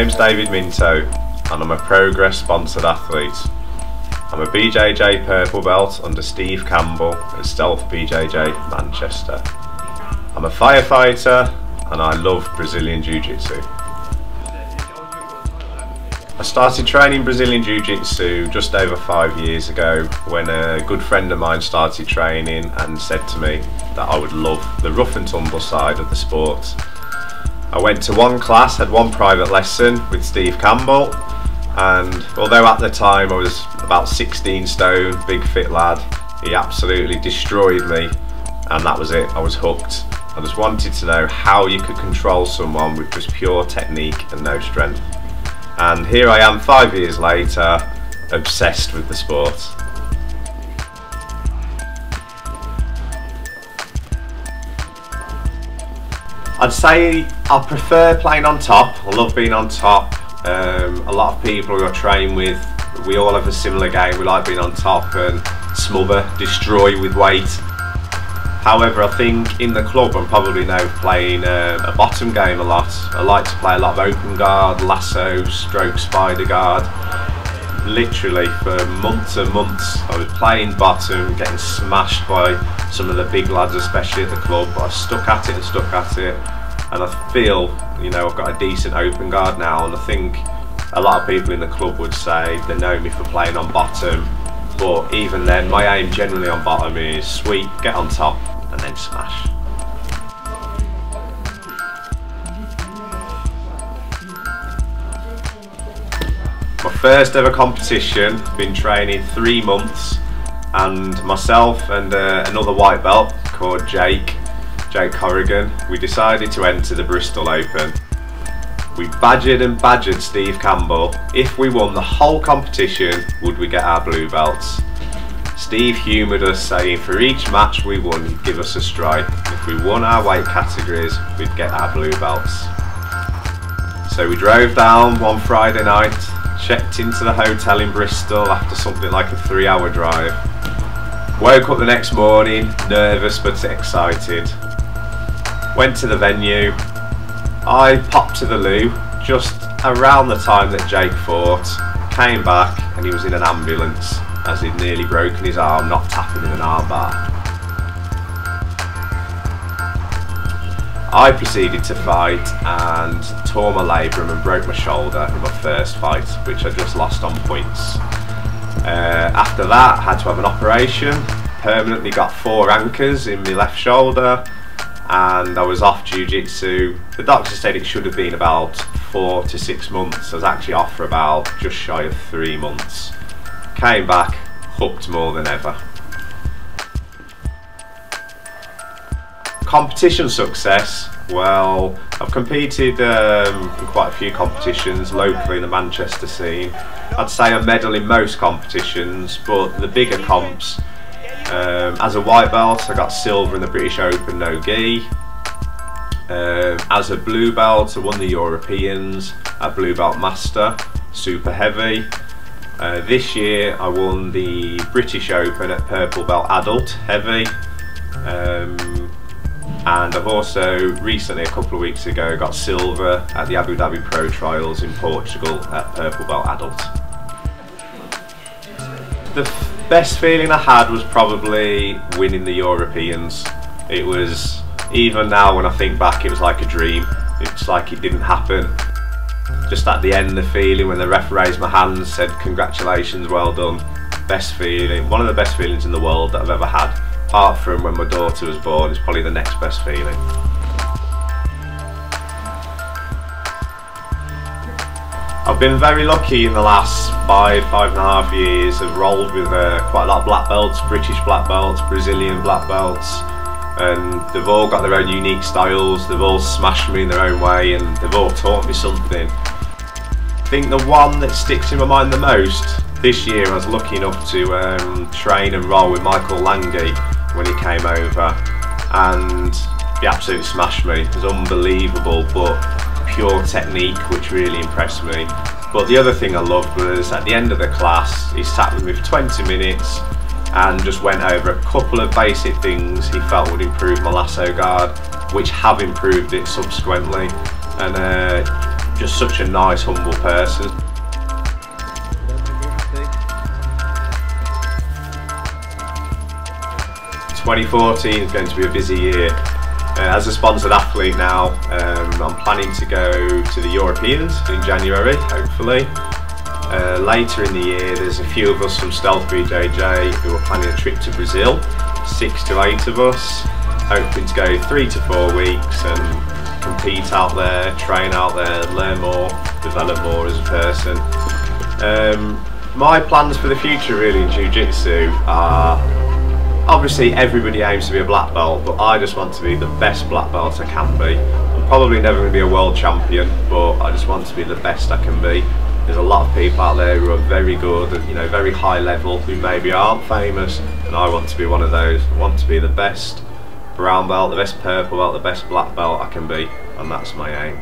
name's David Minto and I'm a Progress sponsored athlete. I'm a BJJ purple belt under Steve Campbell at Stealth BJJ Manchester. I'm a firefighter and I love Brazilian Jiu-jitsu. I started training Brazilian Jiu-jitsu just over 5 years ago when a good friend of mine started training and said to me that I would love the rough and tumble side of the sport. I went to one class, had one private lesson with Steve Campbell, and although at the time I was about 16 stone, big fit lad, he absolutely destroyed me, and that was it. I was hooked. I just wanted to know how you could control someone with just pure technique and no strength. And here I am 5 years later, obsessed with the sport. I'd say I prefer playing on top. I love being on top. A lot of people who I train with, we all have a similar game. We like being on top and smother, destroy with weight. However, I think in the club I'm probably now playing a bottom game a lot. I like to play a lot of open guard, lasso, stroke, spider guard. Literally for months and months I was playing bottom, getting smashed by some of the big lads, especially at the club, but I stuck at it and stuck at it, and I feel, you know, I've got a decent open guard now, and I think a lot of people in the club would say they know me for playing on bottom, but even then my aim generally on bottom is sweep, get on top and then smash. My first ever competition, been training 3 months, and myself and another white belt called Jake Corrigan, we decided to enter the Bristol Open. We badgered and badgered Steve Campbell. If we won the whole competition, would we get our blue belts? Steve humoured us, saying for each match we won he'd give us a stripe. If we won our weight categories, we'd get our blue belts. So we drove down one Friday night, checked into the hotel in Bristol after something like a 3-hour drive. Woke up the next morning, nervous but excited. Went to the venue. I popped to the loo just around the time that Jake fought. Came back and he was in an ambulance as he'd nearly broken his arm, not tapping in an arm bar. I proceeded to fight and tore my labrum and broke my shoulder in my first fight, which I just lost on points. After that, I had to have an operation, permanently got 4 anchors in my left shoulder, and I was off jiu-jitsu. The doctor said it should have been about 4 to 6 months. I was actually off for about just shy of 3 months. Came back, hooked more than ever. Competition success, well, I've competed in quite a few competitions locally in the Manchester scene. I'd say I medal in most competitions, but the bigger comps, as a white belt I got silver in the British Open no gi. As a blue belt I won the Europeans at Blue Belt Master, super heavy. This year I won the British Open at Purple Belt Adult Heavy. And I've also recently, a couple of weeks ago, got silver at the Abu Dhabi Pro Trials in Portugal at Purple Belt Adult. The best feeling I had was probably winning the Europeans. It was, even now when I think back, it was like a dream. It's like it didn't happen. Just at the end, the feeling when the ref raised my hand, said congratulations, well done. Best feeling, one of the best feelings in the world that I've ever had. Apart from when my daughter was born, is probably the next best feeling. I've been very lucky in the last 5.5 years. I've rolled with quite a lot of black belts, British black belts, Brazilian black belts, and they've all got their own unique styles. They've all smashed me in their own way, and they've all taught me something. I think the one that sticks in my mind the most, this year I was lucky enough to train and roll with Michael Lange when he came over, and he absolutely smashed me. It was unbelievable, but pure technique which really impressed me. But the other thing I loved was at the end of the class he sat with me for 20 minutes and just went over a couple of basic things he felt would improve my lasso guard, which have improved it subsequently, and just such a nice, humble person. 2014 is going to be a busy year. As a sponsored athlete now, I'm planning to go to the Europeans in January, hopefully. Later in the year, there's a few of us from Stealth BJJ who are planning a trip to Brazil, 6 to 8 of us, hoping to go 3 to 4 weeks and compete out there, train out there, learn more, develop more as a person. My plans for the future really in Jiu-jitsu are, obviously everybody aims to be a black belt, but I just want to be the best black belt I can be. I'm probably never going to be a world champion, but I just want to be the best I can be. There's a lot of people out there who are very good, very high level, who maybe aren't famous, and I want to be one of those. I want to be the best brown belt, the best purple belt, the best black belt I can be, and that's my aim.